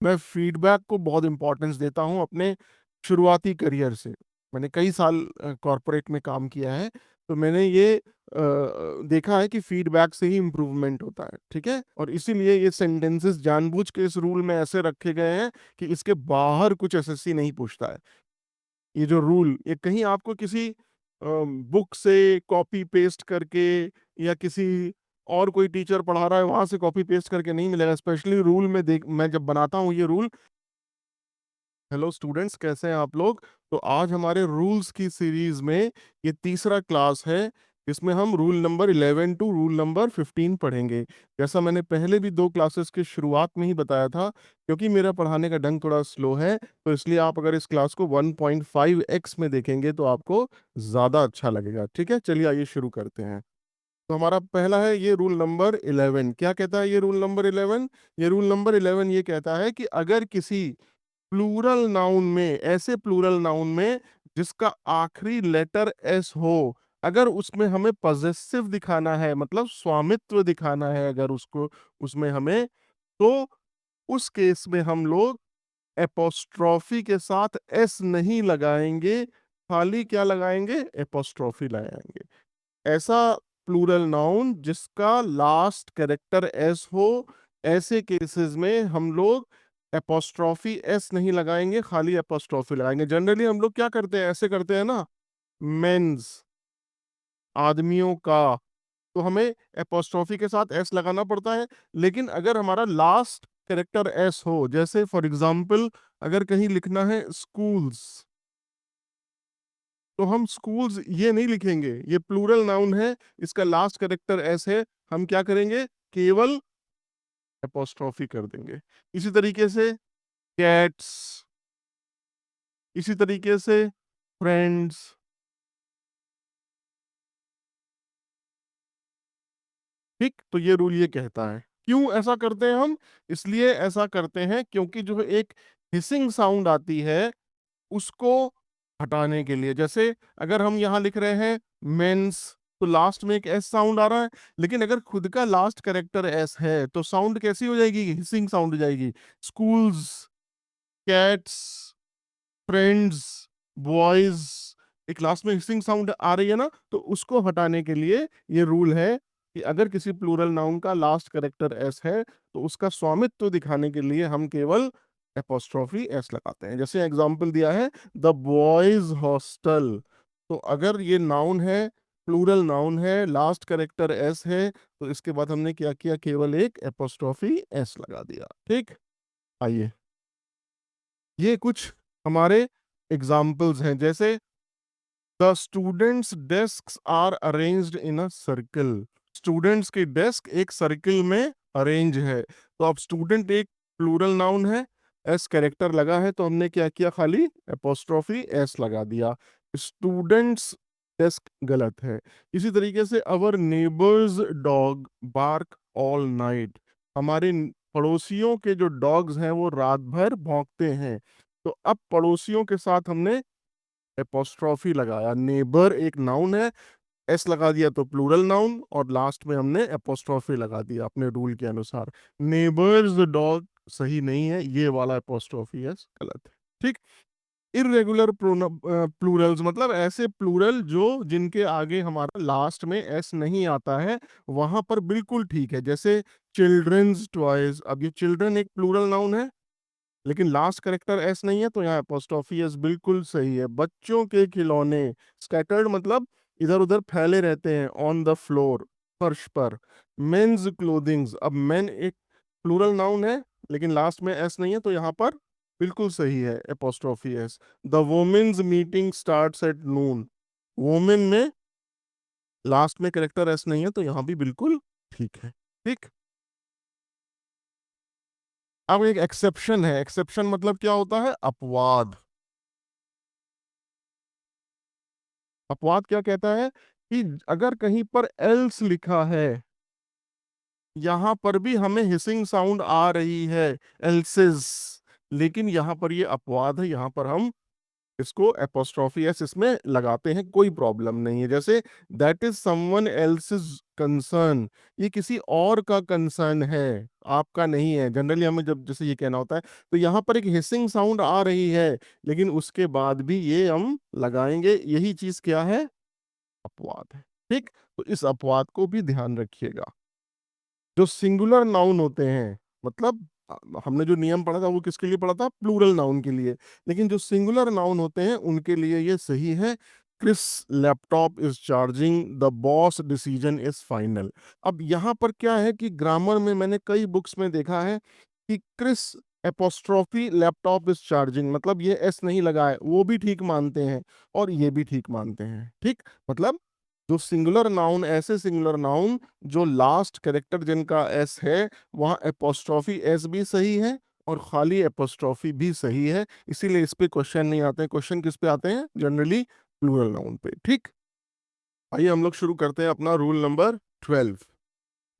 मैं फीडबैक को बहुत इंपॉर्टेंस देता हूँ अपने शुरुआती करियर से। मैंने कई साल कॉरपोरेट में काम किया है, तो मैंने ये देखा है कि फीडबैक से ही इम्प्रूवमेंट होता है। ठीक है, और इसीलिए ये सेंटेंसेस जानबूझ के इस रूल में ऐसे रखे गए हैं कि इसके बाहर कुछ एसएससी नहीं पूछता है। ये जो रूल, ये कहीं आपको किसी बुक से कॉपी पेस्ट करके या किसी और कोई टीचर पढ़ा रहा है वहां से कॉपी पेस्ट करके नहीं मिलेगा। स्पेशली रूल में देख, मैं जब बनाता हूँ ये रूल। हेलो स्टूडेंट्स, कैसे हैं आप लोग? तो आज हमारे रूल्स की सीरीज में ये तीसरा क्लास है, इसमें हम rule number 11 to rule number 15 पढ़ेंगे। जैसा मैंने पहले भी दो क्लासेस के शुरुआत में ही बताया था, क्योंकि मेरा पढ़ाने का ढंग थोड़ा स्लो है, तो इसलिए आप अगर इस क्लास को 1.5x में देखेंगे तो आपको ज़्यादा अच्छा लगेगा। ठीक है, चलिए आइए शुरू करते हैं। तो हमारा पहला है ये रूल नंबर 11। क्या कहता है ये रूल नंबर 11? ये रूल नंबर 11 ये कहता है कि अगर किसी प्लूरल नाउन में, ऐसे प्लूरल नाउन में जिसका आखिरी लेटर एस हो, अगर उसमें हमें पॉजेसिव दिखाना है, मतलब स्वामित्व दिखाना है अगर उसको, उसमें हमें, तो उस केस में हम लोग एपोस्ट्रॉफी के साथ एस नहीं लगाएंगे, खाली क्या लगाएंगे? एपोस्ट्रॉफी लगाएंगे। ऐसा प्लूरल नाउन जिसका लास्ट कैरेक्टर एस हो, ऐसे केसेस में हम लोग एपोस्ट्रॉफी एस नहीं लगाएंगे, खाली एपोस्ट्रॉफी लगाएंगे। जनरली हम लोग क्या करते हैं, ऐसे करते हैं ना, मेंस, आदमियों का, तो हमें एपोस्ट्रॉफी के साथ एस लगाना पड़ता है। लेकिन अगर हमारा लास्ट कैरेक्टर एस हो, जैसे फॉर एग्जाम्पल अगर कहीं लिखना है स्कूल्स, तो हम स्कूल्स ये नहीं लिखेंगे, ये प्लूरल नाउन है, इसका लास्ट कैरेक्टर एस है, हम क्या करेंगे? केवल एपोस्ट्रॉफी कर देंगे। इसी तरीके से कैट्स, इसी तरीके से फ्रेंड्स। ठीक, तो ये रूल ये कहता है। क्यों ऐसा करते हैं हम? इसलिए ऐसा करते हैं क्योंकि जो एक हिसिंग साउंड आती है उसको हटाने के लिए। जैसे अगर हम यहाँ लिख रहे हैं मेंस, तो लास्ट में एक एस साउंड आ रहा है, लेकिन अगर खुद का लास्ट कैरेक्टर एस है तो साउंड कैसी हो जाएगी? हिसिंग साउंड हो जाएगी। स्कूल्स, कैट्स, फ्रेंड्स, बॉयज, एक क्लास में हिसिंग साउंड आ रही है ना, तो उसको हटाने के लिए ये रूल है कि अगर किसी प्लूरल नाउन का लास्ट कैरेक्टर एस है तो उसका स्वामित्व दिखाने के लिए हम केवल एपोस्ट्रोफी एस लगाते हैं। जैसे एग्जांपल दिया है, द बॉयज हॉस्टल, तो अगर ये नाउन है, प्लूरल नाउन है, लास्ट कैरेक्टर एस है, तो इसके बाद हमने क्या किया? केवल एक एपोस्ट्रोफी एस लगा दिया। ठीक, आइए, ये कुछ हमारे एग्जाम्पल्स हैं। जैसे the students desk are arranged in a circle, students की डेस्क एक सर्किल में अरेंज है। तो अब स्टूडेंट एक प्लूरल नाउन है, एस कैरेक्टर लगा है, तो हमने क्या किया? खाली एपोस्ट्रोफी एस लगा दिया। स्टूडेंट्स डेस्क गलत है। इसी तरीके से our neighbours dog bark all night, हमारे पड़ोसियों के जो डॉग्स हैं वो रात भर भौंकते हैं। तो अब पड़ोसियों के साथ हमने एपोस्ट्रॉफी लगाया। नेबर एक नाउन है, एस लगा दिया तो प्लूरल नाउन, और लास्ट में हमने एपोस्ट्रॉफी लगा दिया अपने रूल के अनुसार। नेबर्स डॉग सही नहीं है, ये वाला एपोस्ट्रॉफी एस गलत है। ठीक, इरेगुलर प्लूरल्स मतलब ऐसे प्लूरल जो जिनके आगे हमारा लास्ट में एस नहीं आता है, वहां पर बिल्कुल ठीक है। जैसे चिल्ड्रंस टॉयज, अब ये चिल्ड्रन एक प्लूरल नाउन है, लेकिन लास्ट करेक्टर एस नहीं है, तो यहाँ अपोस्ट्रोफी एस बिल्कुल सही है। बच्चों के खिलौने, स्कैटर्ड मतलब इधर उधर फैले रहते हैं, ऑन द फ्लोर, फर्श पर। मेंस क्लोथिंग्स, अब मेन एक प्लूरल नाउन है लेकिन लास्ट में एस नहीं है, तो यहाँ पर बिल्कुल सही है apostrophe S. The women's meeting starts at noon, women में लास्ट में करेक्टर एस नहीं है, तो यहाँ भी बिल्कुल ठीक है। ठीक, अब एक एक्सेप्शन है। एक्सेप्शन मतलब क्या होता है? अपवाद। अपवाद क्या कहता है कि अगर कहीं पर एल्स लिखा है, यहां पर भी हमें हिसिंग साउंड आ रही है, एल्सेस, लेकिन यहां पर ये अपवाद है, यहां पर हम इसको एपोस्ट्रोफी एस इसमें लगाते हैं, कोई प्रॉब्लम नहीं है। जैसे that is someone else's concern, ये किसी और का कंसर्न है, आपका नहीं है। जनरली हमें जब जैसे ये कहना होता है, तो यहाँ पर एक हिसिंग साउंड आ रही है, लेकिन उसके बाद भी ये हम लगाएंगे। यही चीज क्या है? अपवाद है। ठीक, तो इस अपवाद को भी ध्यान रखिएगा। जो सिंगुलर नाउन होते हैं, मतलब हमने जो नियम पढ़ा था वो किसके लिए पढ़ा था? प्लूरल नाउन के लिए। लेकिन जो सिंगुलर नाउन होते हैं उनके लिए ये सही है। Chris laptop is charging, the boss decision is final. अब यहाँ पर क्या है कि ग्रामर में मैंने कई बुक्स में देखा है कि Chris apostrophe laptop is charging, मतलब ये एस नहीं लगा है, वो भी ठीक मानते हैं और ये भी ठीक मानते हैं। ठीक, मतलब जो सिंगुलर नाउन, ऐसे सिंगुलर नाउन जो लास्ट कैरेक्टर जिनका एस है, वहां एपोस्ट्रोफी एस भी सही है और खाली एपोस्ट्रोफी भी सही है। इसीलिए इस पे क्वेश्चन नहीं आते हैं। क्वेश्चन किस पे आते हैं? जनरली प्लूरल नाउन पे। ठीक, आइए हम लोग शुरू करते हैं अपना रूल नंबर 12।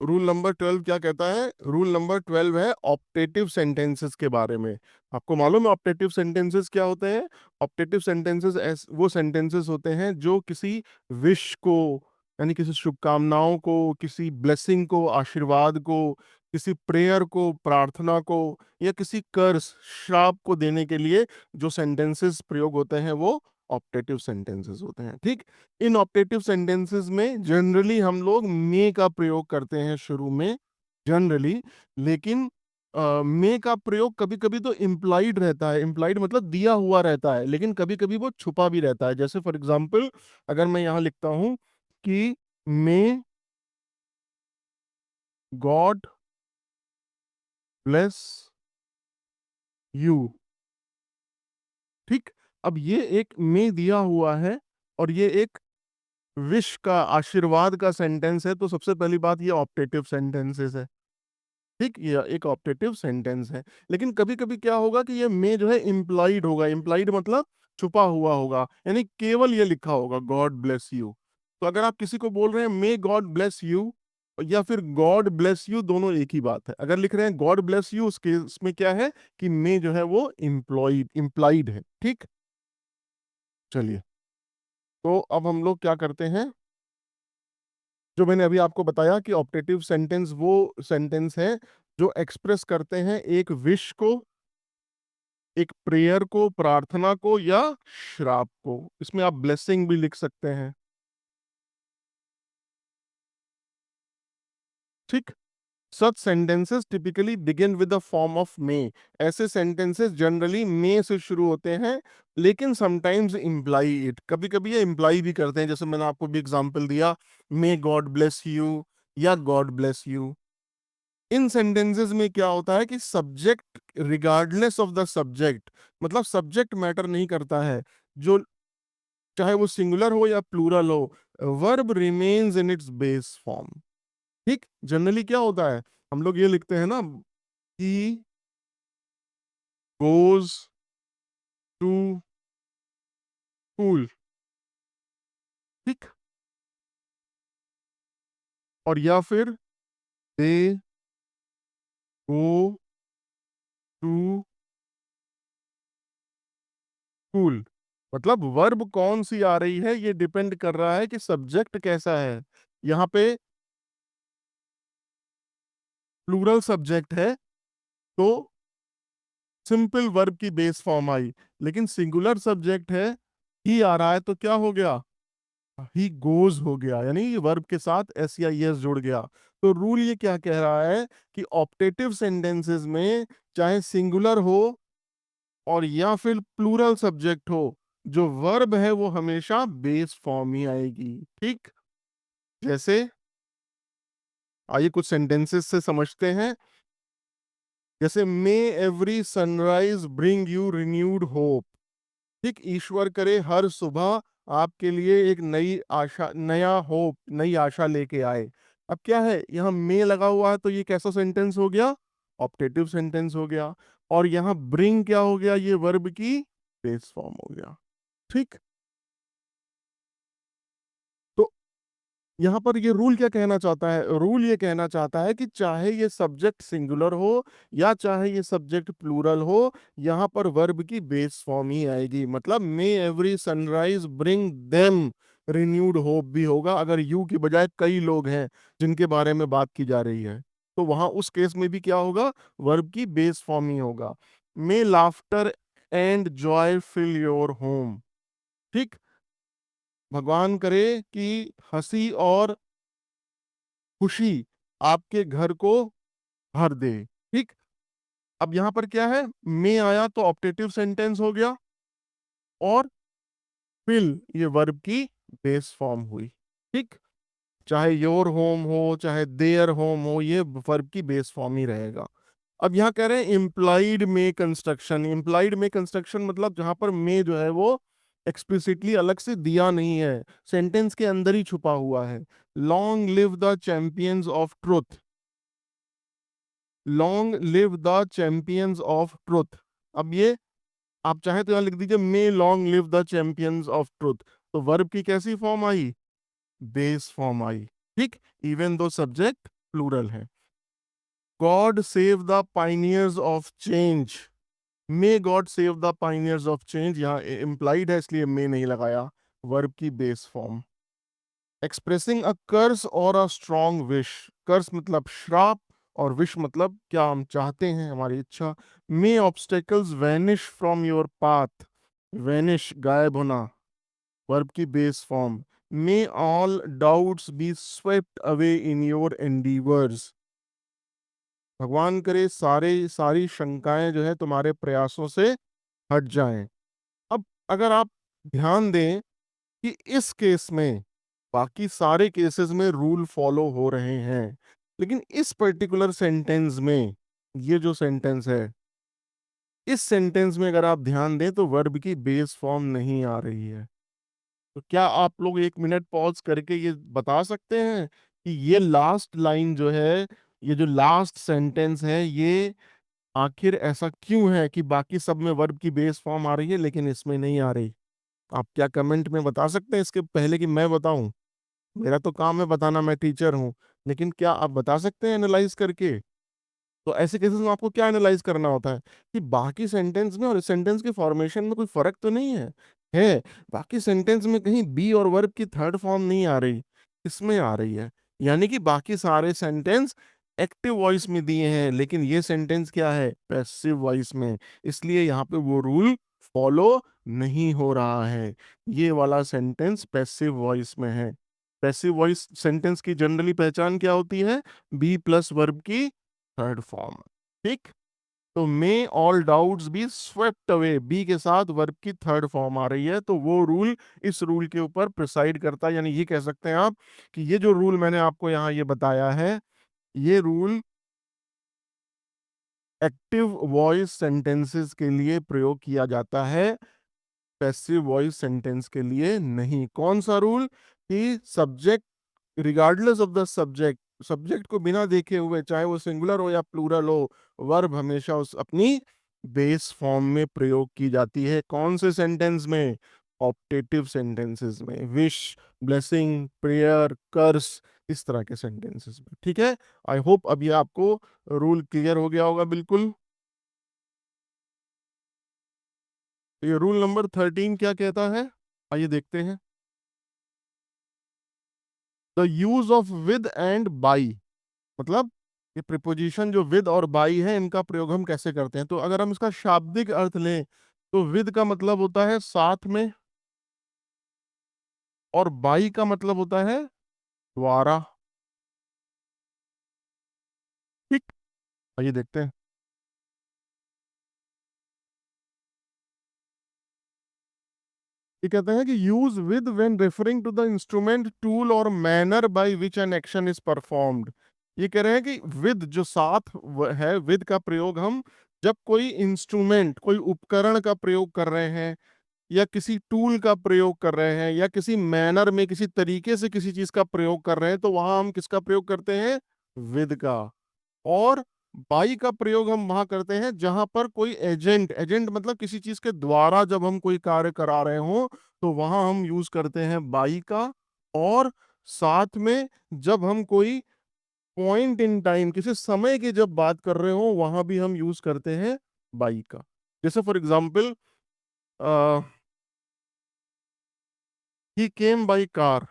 रूल नंबर 12 क्या कहता है? रूल नंबर 12 है ऑप्टेटिव सेंटेंसेस के बारे में। आपको मालूम है ऑप्टेटिव सेंटेंसेस क्या होते हैं? ऑप्टेटिव सेंटेंसेस वो सेंटेंसेस होते हैं जो किसी विश को, यानी किसी शुभकामनाओं को, किसी ब्लेसिंग को, आशीर्वाद को, किसी प्रेयर को, प्रार्थना को, या किसी कर्स, श्राप को देने के लिए जो सेंटेंसेस प्रयोग होते हैं वो ऑप्टेटिव सेंटेंसेस होते हैं। ठीक, इन ऑप्टेटिव सेंटेंसेस में जनरली हम लोग मे का प्रयोग करते हैं शुरू में, जनरली। लेकिन मे का प्रयोग कभी कभी तो इम्प्लाइड रहता है। इम्प्लाइड मतलब दिया हुआ रहता है, लेकिन कभी कभी वो छुपा भी रहता है। जैसे फॉर एग्जाम्पल, अगर मैं यहां लिखता हूं कि मे गॉड ब्लेस यू। ठीक, अब ये एक मे दिया हुआ है और ये एक विश का, आशीर्वाद का सेंटेंस है, तो सबसे पहली बात ये ऑप्टेटिव सेंटेंसेस है। ठीक, ये एक ऑप्टेटिव सेंटेंस है। लेकिन कभी कभी क्या होगा कि ये मे जो है इम्प्लाइड होगा। इम्प्लाइड मतलब छुपा हुआ होगा, यानी केवल ये लिखा होगा गॉड ब्लेस यू। तो अगर आप किसी को बोल रहे हैं मे गॉड ब्लेस यू, या फिर गॉड ब्लेस यू, दोनों एक ही बात है। अगर लिख रहे हैं गॉड ब्लेस यू, उसके इसमें क्या है कि मे जो है वो इम्प्लाइड है। ठीक, चलिए, तो अब हम लोग क्या करते हैं? जो मैंने अभी आपको बताया कि ऑप्टेटिव सेंटेंस वो सेंटेंस है जो एक्सप्रेस करते हैं एक विश को, एक प्रेयर को, प्रार्थना को, या श्राप को। इसमें आप ब्लेसिंग भी लिख सकते हैं। ठीक, such sentences typically begin with the form of may. ऐसे सेंटेंसेस जनरली मे से शुरू होते हैं, लेकिन समटाइम्स इम्प्लाई इट, कभी कभी ये इम्प्लाई भी करते हैं। जैसे मैंने आपको भी एग्जांपल दिया, मे गॉड ब्लेस यू या God bless you. In sentences में क्या होता है कि subject, regardless of the subject, मतलब सब्जेक्ट मैटर नहीं करता है, जो चाहे वो सिंगुलर हो या प्लूरल हो, verb remains in its base form. ठीक, जनरली क्या होता है, हम लोग ये लिखते हैं ना, ही गोज टू स्कूल। ठीक, और या फिर दे गो टू स्कूल। मतलब वर्ब कौन सी आ रही है ये डिपेंड कर रहा है कि सब्जेक्ट कैसा है। यहाँ पे प्लूरल सब्जेक्ट है तो सिंपल वर्ब की बेस फॉर्म आई, लेकिन सिंगुलर सब्जेक्ट है, ही आ रहा है, तो क्या हो गया? ही गोज हो गया, यानी वर्ब के साथ एस या एस जुड़ गया। तो रूल ये क्या कह रहा है कि ऑप्टेटिव सेंटेंसेस में चाहे सिंगुलर हो और या फिर प्लूरल सब्जेक्ट हो, जो वर्ब है वो हमेशा बेस फॉर्म ही आएगी। ठीक, जैसे आइए कुछ सेंटेंसेस से समझते हैं। जैसे may every sunrise bring you renewed hope. ठीक, ईश्वर करे हर सुबह आपके लिए एक नई आशा, नया होप, नई आशा लेके आए। अब क्या है, यहाँ मे लगा हुआ है, तो ये कैसा सेंटेंस हो गया? ऑप्टेटिव सेंटेंस हो गया। और यहाँ ब्रिंग क्या हो गया? ये वर्ब की बेस फॉर्म हो गया। ठीक, तो यहाँ पर ये रूल क्या कहना चाहता है? रूल ये कहना चाहता है कि चाहे ये सब्जेक्ट सिंगुलर हो या चाहे ये सब्जेक्ट प्लूरल हो, यहाँ पर वर्ब की बेस फॉर्म ही आएगी। मतलब may every sunrise bring them renewed hope भी होगा, अगर यू की बजाय कई लोग हैं जिनके बारे में बात की जा रही है, तो वहां उस केस में भी क्या होगा? वर्ब की बेस फॉर्म ही होगा। May laughter and joy fill your home. ठीक, भगवान करे कि हंसी और खुशी आपके घर को भर दे। ठीक, अब यहां पर क्या है? में आया तो ऑप्टेटिव सेंटेंस हो गया, और फिल ये वर्ब की बेस फॉर्म हुई। ठीक, चाहे योर होम हो चाहे देयर होम हो, ये वर्ब की बेस फॉर्म ही रहेगा। अब यहाँ कह रहे हैं इम्प्लाइड में कंस्ट्रक्शन। इम्प्लाइड में कंस्ट्रक्शन मतलब जहां पर में जो है वो एक्सप्लिसिटली अलग से दिया नहीं है, सेंटेंस के अंदर ही छुपा हुआ है। Long live the champions of truth. Long live the champions of truth. अब ये आप चाहे तो यहां लिख दीजिए may long live the champions of truth. तो वर्ब की कैसी फॉर्म आई? बेस फॉर्म आई। ठीक, इवन दो सब्जेक्ट प्लूरल है। God save the pioneers of change. May god save the pioneers of change, यहाँ इंप्लाइड है इसलिए मे नहीं लगाया, वर्ब की बेस फॉर्म। एक्सप्रेसिंग अ कर्स और अ स्ट्रॉन्ग विश। कर्स मतलब श्राप, और विश मतलब क्या हम चाहते हैं, हमारी इच्छा। May obstacles vanish from your path. Vanish गायब होना, वर्ब की base form. May all doubts be swept away in your endeavours. भगवान करे सारी शंकाएं जो है तुम्हारे प्रयासों से हट जाएं। अब अगर आप ध्यान दें कि इस केस में बाकी सारे केसेस में रूल फॉलो हो रहे हैं, लेकिन इस पर्टिकुलर सेंटेंस में, ये जो सेंटेंस है, इस सेंटेंस में अगर आप ध्यान दें तो वर्ब की बेस फॉर्म नहीं आ रही है। तो क्या आप लोग एक मिनट पॉज करके ये बता सकते हैं कि ये लास्ट लाइन जो है, ये जो लास्ट सेंटेंस है, ये आखिर ऐसा क्यों है कि बाकी सब में वर्ब की बेस फॉर्म आ रही है लेकिन इसमें नहीं आ रही? आप क्या कमेंट में बता सकते हैं इसके पहले कि मैं बताऊं? मेरा तो काम है बताना, मैं टीचर हूं, लेकिन क्या आप बता सकते हैं एनालाइज करके? तो ऐसे केसेस में आपको क्या एनालाइज करना होता है कि बाकी सेंटेंस में और इस सेंटेंस के फॉर्मेशन में कोई फर्क तो नहीं है। है, बाकी सेंटेंस में कहीं बी और वर्ब की थर्ड फॉर्म नहीं आ रही, इसमें आ रही है। यानी कि बाकी सारे सेंटेंस एक्टिव वॉइस में दिए हैं, लेकिन ये सेंटेंस क्या है? पैसिव वॉइस में। इसलिए यहाँ पे वो रूल फॉलो नहीं हो रहा है। ये वाला सेंटेंस पैसिव वॉइस में है। पैसिव वॉइस सेंटेंस की जनरली पहचान क्या होती है? बी प्लस वर्ब की थर्ड फॉर्म। ठीक, तो may all doubts be swept away, be के साथ वर्ब की थर्ड फॉर्म आ रही है, तो वो रूल इस रूल के ऊपर प्रिसाइड करता है। यानी ये कह सकते हैं आप कि ये जो रूल मैंने आपको यहाँ ये बताया है, ये रूल एक्टिव वॉइस सेंटेंसेस के लिए प्रयोग किया जाता है, पैसिव वॉइस सेंटेंस के लिए नहीं। कौन सा रूल? कि subject, regardless of the subject, subject को बिना देखे हुए, चाहे वो सिंगुलर हो या प्लूरल हो, वर्ब हमेशा उस अपनी बेस फॉर्म में प्रयोग की जाती है। कौन से सेंटेंस में? ऑप्टेटिव सेंटेंसेस में, विश, ब्लेसिंग, प्रेयर, कर्स, इस तरह के सेंटेंसेस में। ठीक है, आई होप अब ये आपको रूल क्लियर हो गया होगा बिल्कुल। तो ये रूल नंबर 13 क्या कहता है, आइए देखते हैं। The use of with and by. मतलब ये प्रिपोजिशन जो विद और बाई है, इनका प्रयोग हम कैसे करते हैं? तो अगर हम इसका शाब्दिक अर्थ लें तो विद का मतलब होता है साथ में, और बाई का मतलब होता है द्वारा। ठीक, आइए देखते हैं। ये कहते हैं कि use with when referring to the instrument, tool और manner by which an action is performed. ये कह रहे हैं कि विद जो साथ है, विद का प्रयोग हम जब कोई इंस्ट्रूमेंट, कोई उपकरण का प्रयोग कर रहे हैं, या किसी टूल का प्रयोग कर रहे हैं, या किसी मैनर में किसी तरीके से किसी चीज का प्रयोग कर रहे हैं, तो वहां हम किसका प्रयोग करते हैं? विद का। और बाई का प्रयोग हम वहां करते हैं जहां पर कोई एजेंट, एजेंट मतलब किसी चीज के द्वारा जब हम कोई कार्य करा रहे हो, तो वहां हम यूज करते हैं बाई का। और साथ में जब हम कोई पॉइंट इन टाइम, किसी समय की जब बात कर रहे हो, वहां भी हम यूज करते हैं बाई का। जैसे for example, he came by car,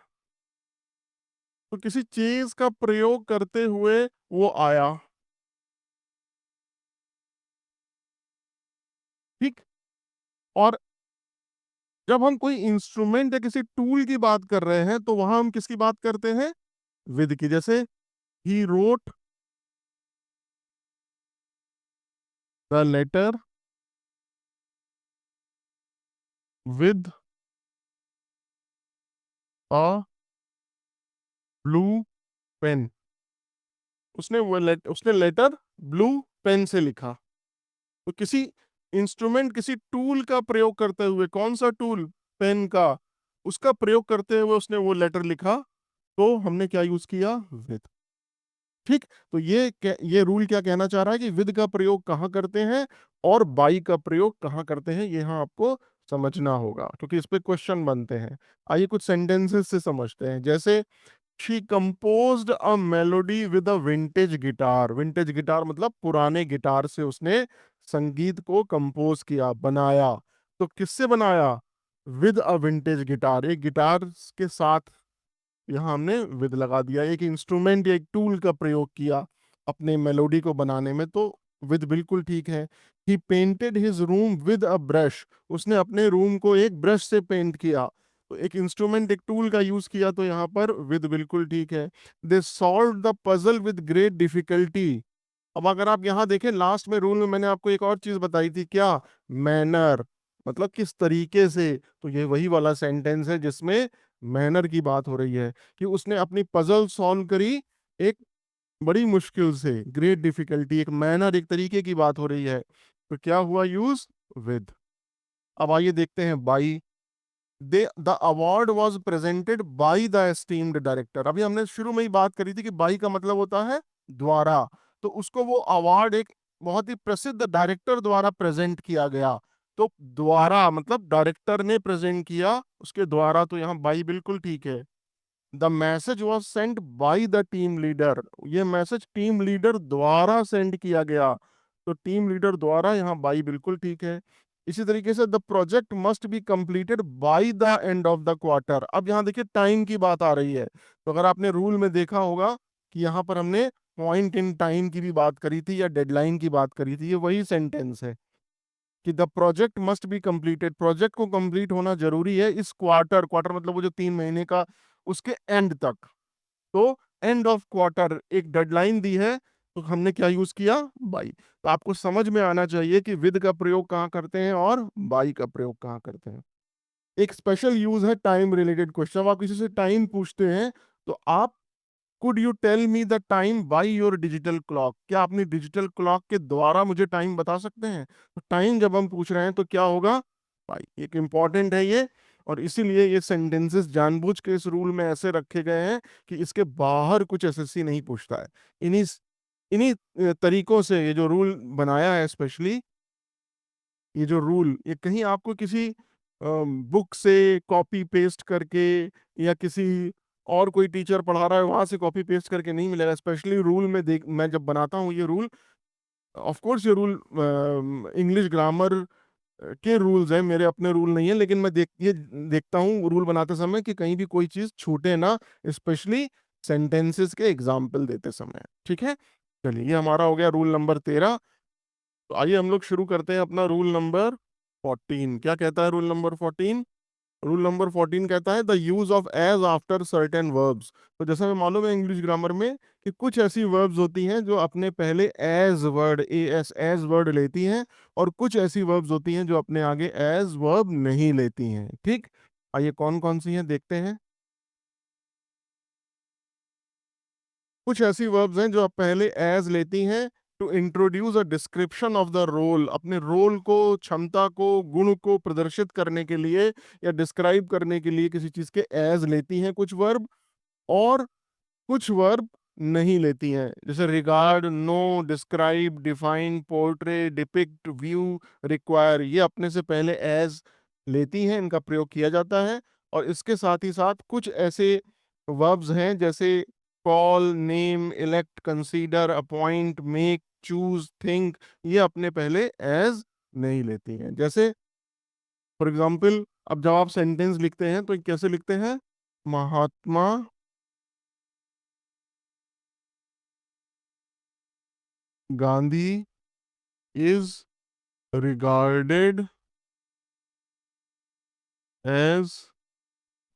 तो किसी चीज का प्रयोग करते हुए वो आया। ठीक। और जब हम कोई इंस्ट्रूमेंट या किसी टूल की बात कर रहे हैं तो वहां हम किसकी बात करते हैं? विद की। जैसे he wrote the letter with a blue pen. उसने लेटर ब्लू पेन से लिखा। तो किसी इंस्ट्रूमेंट, किसी टूल का प्रयोग करते हुए, कौन सा टूल? पेन का। उसका प्रयोग करते हुए उसने वो लेटर लिखा, तो हमने क्या यूज किया? विद। ठीक। तो ये रूल क्या कहना चाह रहा है कि विद का प्रयोग कहाँ करते हैं और बाई का प्रयोग कहाँ करते हैं, ये यहाँ आपको समझना होगा, क्योंकि इस पे क्वेश्चन बनते हैं। आइए कुछ सेंटेंसेस से समझते हैं। जैसे she composed a melody with a vintage guitar. Vintage guitar मतलब पुराने गिटार से उसने संगीत को कंपोज किया, बनाया। तो किससे बनाया? विद अ विंटेज गिटार, एक गिटार के साथ यहाँ हमने विद लगा दिया। एक इंस्ट्रूमेंट या एक टूल का प्रयोग किया अपने मेलोडी को बनाने में, तो विद बिल्कुल ठीक है। He painted his room with a brush. उसने अपने रूम को एक ब्रश से पेंट किया। तो एक इंस्ट्रूमेंट, एक टूल का यूज किया, तो यहाँ पर विद बिल्कुल ठीक है। They solve the puzzle with great difficulty. अब अगर आप यहाँ देखें, लास्ट में रूल में मैंने आपको एक और चीज बताई थी, क्या? मैनर, मतलब किस तरीके से। तो ये वही वाला सेंटेंस है जिसमें मैनर की बात हो रही है, कि उसने अपनी पजल सॉल्व करी एक बड़ी मुश्किल से, ग्रेट डिफिकल्टी, एक मैनर, एक तरीके की बात हो रही है। तो क्या हुआ यूज? विद। अब आइए देखते हैं by. They the award was presented by the esteemed director. अभी हमने शुरू में ही बात करी थी कि बाई का मतलब होता है द्वारा। तो उसको वो अवार्ड एक बहुत ही प्रसिद्ध डायरेक्टर द्वारा प्रेजेंट किया गया। तो द्वारा मतलब डायरेक्टर ने प्रेजेंट किया, उसके द्वारा, तो यहाँ बाई बिल्कुल ठीक है। The message was sent by the team leader. ये मैसेज टीम लीडर द्वारा सेंड किया गया, तो टीम लीडर द्वारा, यहाँ बाई बिल्कुल ठीक है। इसी तरीके से the project must be completed by the end of the quarter. अब यहाँ देखिए टाइम की बात आ रही है। तो अगर आपने रूल में देखा होगा कि यहाँ पर हमने पॉइंट इन टाइम की भी बात करी थी या डेडलाइन की बात करी थी, ये वही सेंटेंस है कि the project must be completed. Project को कंप्लीट होना जरूरी है इस क्वार्टर, क्वार्टर मतलब वो जो 3 महीने का, उसके एंड तक। तो एंड ऑफ क्वार्टर एक डेडलाइन दी है, तो हमने क्या यूज किया? बाई। तो आपको समझ में आना चाहिए कि विद का प्रयोग कहाँ करते हैं और बाई का प्रयोग कहाँ करते हैं। एक स्पेशल यूज है टाइम रिलेटेड क्वेश्चन। आप किसी से टाइम पूछते हैं, तो आप could you tell me the time by your digital clock. क्या अपनी डिजिटल क्लॉक के द्वारा मुझे टाइम बता सकते हैं? तो टाइम जब हम पूछ रहे हैं तो क्या होगा? बाई। एक इंपॉर्टेंट है ये, और इसीलिए ये सेंटेंसेस जानबूझ के इस रूल में ऐसे रखे गए हैं कि इसके बाहर कुछ एसएससी नहीं पूछता है। इन्हीं इन्हीं तरीकों से ये जो रूल बनाया है, स्पेशली ये जो रूल, ये कहीं आपको किसी बुक से कॉपी पेस्ट करके या किसी और कोई टीचर पढ़ा रहा है वहां से कॉपी पेस्ट करके नहीं मिलेगा। स्पेशली रूल में देख, मैं जब बनाता हूँ ये रूल, ऑफ कोर्स ये रूल इंग्लिश ग्रामर के रूल्स हैं, मेरे अपने रूल नहीं है, लेकिन मैं ये देखता हूँ रूल बनाते समय कि कहीं भी कोई चीज छूटे ना, स्पेशली सेंटेंसेस के एग्जाम्पल देते समय। ठीक है, चलिए ये हमारा हो गया रूल नंबर 13। तो आइए हम लोग शुरू करते हैं अपना रूल नंबर 14। क्या कहता है रूल नंबर 14? रूल नंबर 14 कहता है the use of as after certain verbs. तो जैसा हमें मालूम है इंग्लिश ग्रामर में कि कुछ ऐसी वर्ब्स होती हैं जो अपने पहले एज वर्ड, एज वर्ड लेती हैं, और कुछ ऐसी वर्ब्स होती हैं जो अपने आगे एज वर्ब नहीं लेती हैं। ठीक। आइए कौन कौन सी हैं देखते हैं। कुछ ऐसी वर्ब्स हैं जो आप पहले एज लेती हैं to introduce a description of the role. अपने रोल को, क्षमता को, गुण को प्रदर्शित करने के लिए या डिस्क्राइब करने के लिए किसी चीज के एज लेती हैं कुछ वर्ब, और कुछ वर्ब नहीं लेती हैं। जैसे regard, know, describe, define, portray, depict, view, require, ये अपने से पहले एज लेती हैं, इनका प्रयोग किया जाता है। और इसके साथ ही साथ कुछ ऐसे वर्ब्स हैं जैसे call, name, elect, consider, appoint, make, choose, think, ये अपने पहले एज नहीं लेती हैं। जैसे फॉर एग्जाम्पल, अब जब आप सेंटेंस लिखते हैं तो कैसे लिखते हैं? Mahatma Gandhi is regarded as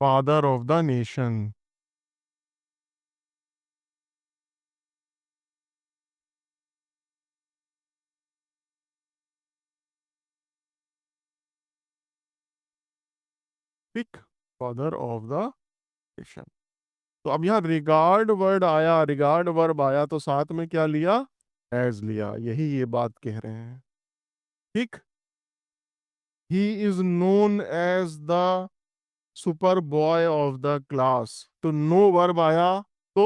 father of the nation. ठीक, फादर ऑफ द नेशन। तो अब यहाँ रिगार्ड वर्ड आया, रिगार्ड वर्ब आया तो साथ में क्या लिया? एज लिया। यही ये बात कह रहे हैं। ठीक। He is known as the super boy of the class, तो नो वर्ब आया तो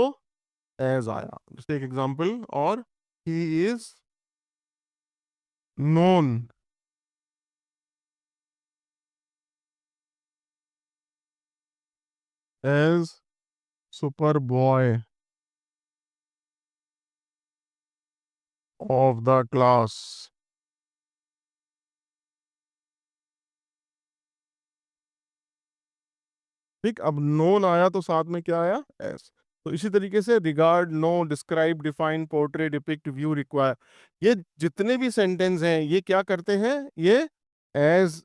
एज आया। जैसे एक एग्जांपल और, he is known as super boy of the class. ठीक, अब नोन आया तो साथ में क्या आया? एस। तो इसी तरीके से regard, know, describe, define, portray, depict, view, require, ये जितने भी सेंटेंस हैं ये क्या करते हैं? ये एज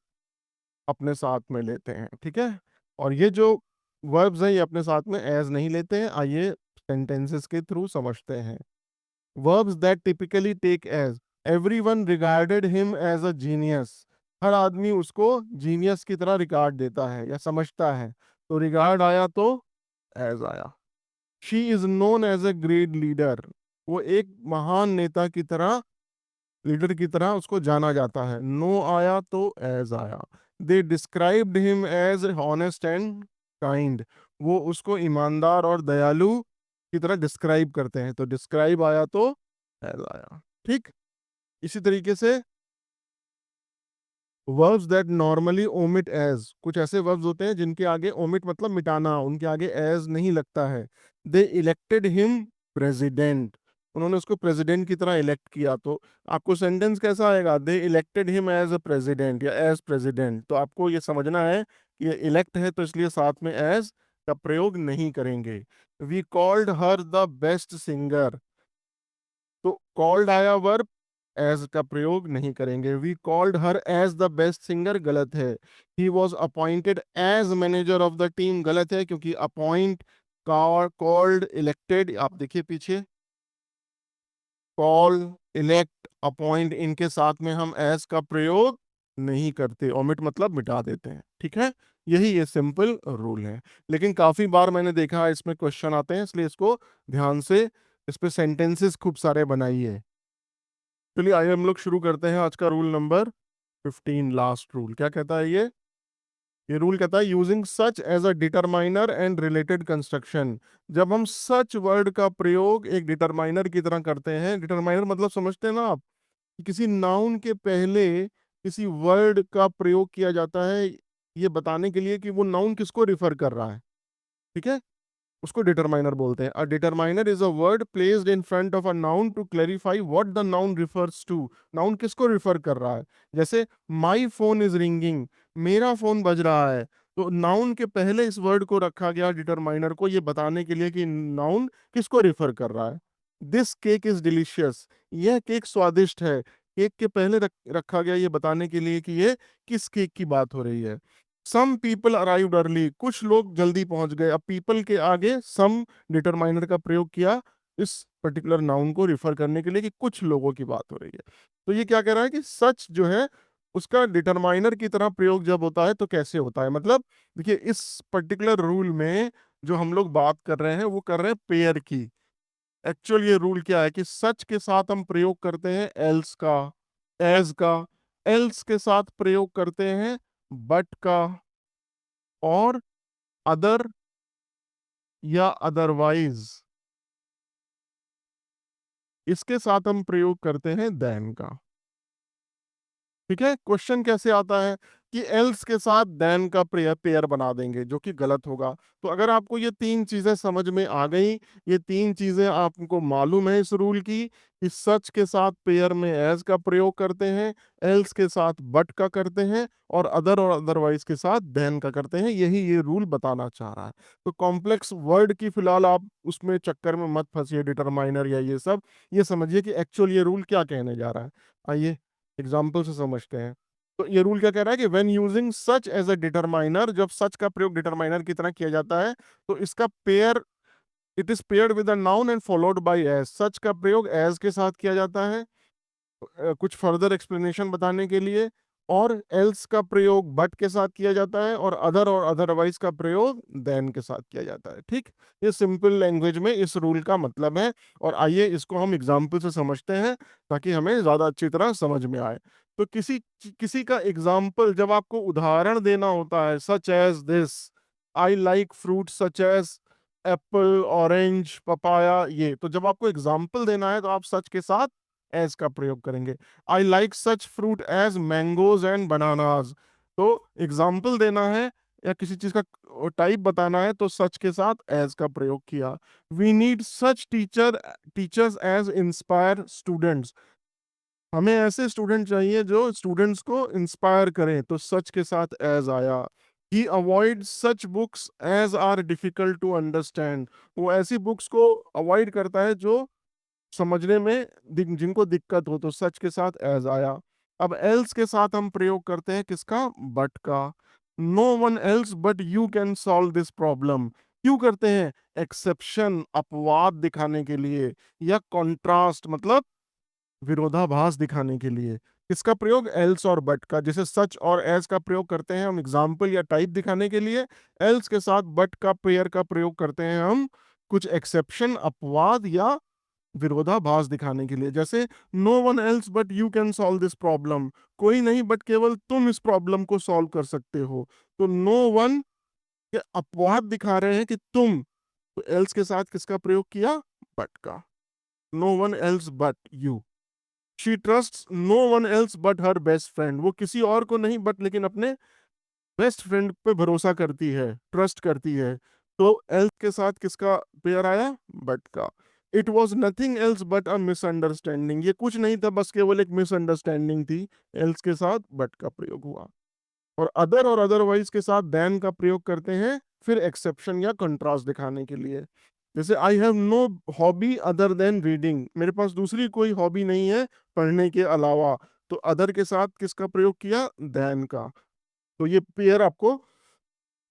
अपने साथ में लेते हैं। ठीक है। और ये जो वर्ब्स हैं ये अपने साथ में एज नहीं लेते हैं। आइए सेंटेंसेस के थ्रू समझते हैं। Verbs that typically take as, everyone regarded him as a genius, हर आदमी उसको जीनियस की तरह रिगार्ड देता है या समझता है, तो रिगार्ड आया तो एज आया। She is known as a great leader, वो एक महान नेता की तरह, लीडर की तरह उसको जाना जाता है, नो आया तो एज आया। They described him as honest and kind, वो उसको ईमानदार और दयालु की तरह डिस्क्राइब करते हैं, तो डिस्क्राइब आया तो एज आया। ठीक। इसी तरीके से verbs that normally omit as, कुछ ऐसे वर्ब्स होते हैं जिनके आगे ओमिट मतलब मिटाना, उनके आगे एज नहीं लगता है। दे इलेक्टेड हिम प्रेसिडेंट, उन्होंने उसको प्रेसिडेंट की तरह इलेक्ट किया, तो आपको सेंटेंस कैसा आएगा? They elected him as a president या एज प्रेसिडेंट। तो आपको ये समझना है कि ये इलेक्ट है तो इसलिए साथ में एज का प्रयोग नहीं करेंगे। We called her the best singer, तो कॉल्ड आया वर्ब, एज का प्रयोग नहीं करेंगे। We called her as the best singer, गलत है। He was appointed as manager of the team, गलत है, क्योंकि अपॉइंट, कॉल्ड, इलेक्टेड, आप देखिए पीछे, कॉल, इलेक्ट, अपॉइंट, इनके साथ में हम एज का प्रयोग नहीं करते, ओमिट मतलब मिटा देते हैं। ठीक है। यही ये सिंपल रूल है। लेकिन काफी बार मैंने देखा है इसमें क्वेश्चन आते हैं, इसलिए इसको ध्यान से, इस पे सेंटेंसेस खूब सारे बनाइए। चलिए आइए हम लोग शुरू करते हैं आज का रूल नंबर 15, लास्ट रूल। क्या कहता है ये रूल कहता है using such as a determiner and related construction. जब हम सच वर्ड का प्रयोग एक डिटरमाइनर की तरह करते हैं, डिटरमाइनर मतलब समझते हैं ना आप, कि किसी नाउन के पहले किसी वर्ड का प्रयोग किया जाता है ये बताने के लिए कि वो नाउन किसको रिफर कर रहा है। ठीक है, उसको डिटरमाइनर बोलते हैं। A determiner is a word placed in front of a noun to clarify what the noun refers to, noun किसको रिफर कर रहा है। जैसे माई फोन इज रिंगिंग, मेरा फोन बज रहा है, तो नाउन के पहले इस वर्ड को रखा गया डिटरमाइनर को, ये बताने के लिए कि नाउन किसको रिफर कर रहा है। दिस केक इज डिलीशियस, यह केक स्वादिष्ट है, केक के पहले रखा गया ये बताने के लिए कि ये किस केक की बात हो रही है। सम पीपल अराइव्ड अर्ली, कुछ लोग जल्दी पहुंच गए, अब पीपल के आगे सम डिटरमाइनर का प्रयोग किया इस पर्टिकुलर नाउन को रिफर करने के लिए कि कुछ लोगों की बात हो रही है। तो ये क्या कह रहा है कि सच जो है उसका डिटरमाइनर की तरह प्रयोग जब होता है तो कैसे होता है, मतलब देखिए इस पर्टिकुलर रूल में जो हम लोग बात कर रहे हैं वो कर रहे हैं पेयर की। एक्चुअल ये रूल क्या है कि सच के साथ हम प्रयोग करते हैं एल्स का, एज का, एल्स के साथ प्रयोग करते हैं बट का, और अदर या अदरवाइज इसके साथ हम प्रयोग करते हैं देन का। ठीक है, क्वेश्चन कैसे आता है कि एल्स के साथ देन का पेयर पेयर बना देंगे, जो कि गलत होगा। तो अगर आपको ये तीन चीजें समझ में आ गई, ये तीन चीजें आपको मालूम है इस रूल की, कि सच के साथ पेयर में एज का प्रयोग करते हैं, एल्स के साथ बट का करते हैं, और अदरवाइज के साथ देन का करते हैं, यही ये रूल बताना चाह रहा है। तो कॉम्प्लेक्स वर्ड की फिलहाल आप उसमें चक्कर में मत फंसिए, डिटरमाइनर या ये सब। ये समझिए कि एक्चुअल ये रूल क्या कहने जा रहा है। आइए एग्जाम्पल से समझते हैं। तो ये रूल क्या कह रहा है कि when using such as a determiner, जब सच का प्रयोग डिटरमाइनर की तरह किया जाता है, तो इसका pair, it is paired with a noun and followed by as. Such का प्रयोग एज के साथ किया जाता है कुछ फर्दर एक्सप्लेनेशन बताने के लिए, और एल्स का प्रयोग बट के साथ किया जाता है, और अदरवाइज का प्रयोग देन के साथ किया जाता है। ठीक, ये सिंपल लैंग्वेज में इस रूल का मतलब है। और आइए इसको हम एग्जाम्पल से समझते हैं, ताकि हमें ज्यादा अच्छी तरह समझ में आए। तो किसी किसी का एग्जाम्पल जब आपको उदाहरण देना होता है, such as this, I like fruit such as apple, orange, papaya, ये तो जब आपको एग्जाम्पल देना है तो आप सच के साथ एज का प्रयोग करेंगे। I like such fruit as mangoes and bananas. तो एग्जाम्पल देना है या किसी चीज का टाइप बताना है तो सच के साथ एज का प्रयोग किया। We need such teachers as inspire students. हमें ऐसे स्टूडेंट चाहिए जो स्टूडेंट्स को इंस्पायर करें, तो सच के साथ एज आया। He avoid such books as are difficult to understand. वो ऐसी बुक्स को अवॉइड करता है जो समझने में जिनको दिक्कत हो, तो सच के साथ एज आया। अब एल्स के साथ हम प्रयोग करते हैं किसका, बट का। No one else but you can solve this problem. क्यों करते हैं, एक्सेप्शन, अपवाद दिखाने के लिए, या कॉन्ट्रास्ट मतलब विरोधाभास दिखाने के लिए। किसका प्रयोग, एल्स और बट का। जैसे सच और एज का प्रयोग करते हैं हम एग्जाम्पल या टाइप दिखाने के लिए, एल्स के साथ बट का पेयर का प्रयोग करते हैं हम कुछ एक्सेप्शन, अपवाद या विरोधाभास दिखाने के लिए। जैसे no one else but you can solve this problem, कोई नहीं बट केवल तुम इस प्रॉब्लम को सॉल्व कर सकते हो। तो नो वन के अपवाद दिखा रहे हैं कि तुम, तो एल्स के साथ किसका प्रयोग किया, बट का। No one else but you. She trust no one else but her best friend, वो किसी और को नहीं बट लेकिन अपने बेस्ट फ्रेंड पे भरोसा करती है, ट्रस्ट करती है। तो एल्स के साथ किसका पेयर आया, बट का। It was nothing else but a misunderstanding, ये कुछ नहीं था बस केवल एक मिसअंडरस्टैंडिंग थी, एल्स के साथ बट का प्रयोग हुआ। और अदरवाइज के साथ देन का प्रयोग करते हैं फिर एक्सेप्शन या कंट्रास्ट दिखाने के लिए। जैसे I have no hobby other than reading, मेरे पास दूसरी कोई हॉबी नहीं है पढ़ने के अलावा। तो अदर के साथ किसका प्रयोग किया, देन का। तो ये पेयर आपको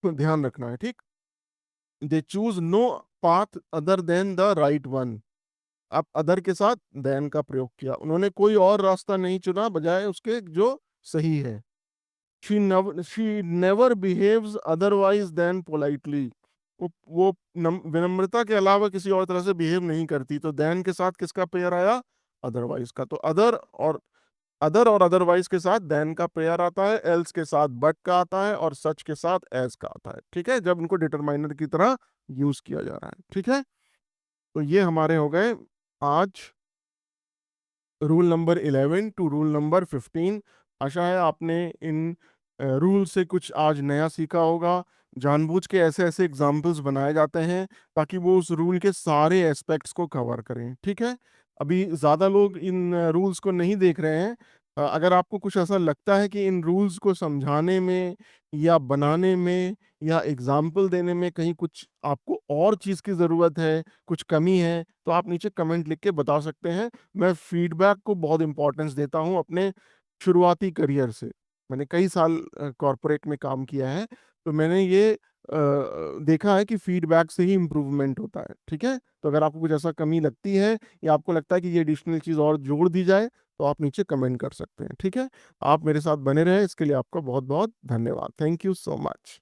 ध्यान रखना है। ठीक, they choose no path other than the right one. आप अदर के साथ देन का प्रयोग किया, उन्होंने कोई और रास्ता नहीं चुना बजाय उसके जो सही है। She never behaves otherwise than politely, वो विनम्रता के अलावा किसी और तरह से बिहेव नहीं करती। तो देन के साथ किसका पेयर आया, अदरवाइज का। तो अदर और अदरवाइज के साथ देन का पेयर आता है, एल्स के साथ बट का आता है, और सच के साथ एज का आता है। ठीक है, जब इनको डिटरमाइनर की तरह यूज किया जा रहा है। ठीक है, तो ये हमारे हो गए आज rule number 11 to rule number 15। आशा है आपने इन रूल से कुछ आज नया सीखा होगा। जानबूझ के ऐसे ऐसे एग्जाम्पल्स बनाए जाते हैं ताकि वो उस रूल के सारे एस्पेक्ट्स को कवर करें। ठीक है, अभी ज़्यादा लोग इन रूल्स को नहीं देख रहे हैं। अगर आपको कुछ ऐसा लगता है कि इन रूल्स को समझाने में या बनाने में या एग्जाम्पल देने में कहीं कुछ आपको और चीज़ की ज़रूरत है, कुछ कमी है, तो आप नीचे कमेंट लिख के बता सकते हैं। मैं फीडबैक को बहुत इंपॉर्टेंस देता हूँ अपने शुरुआती करियर से। मैंने कई साल कॉरपोरेट में काम किया है, तो मैंने ये देखा है कि फीडबैक से ही इम्प्रूवमेंट होता है। ठीक है, तो अगर आपको कुछ ऐसा कमी लगती है या आपको लगता है कि ये एडिशनल चीज़ और जोड़ दी जाए, तो आप नीचे कमेंट कर सकते हैं। ठीक है, आप मेरे साथ बने रहे इसके लिए आपका बहुत बहुत धन्यवाद। Thank you so much.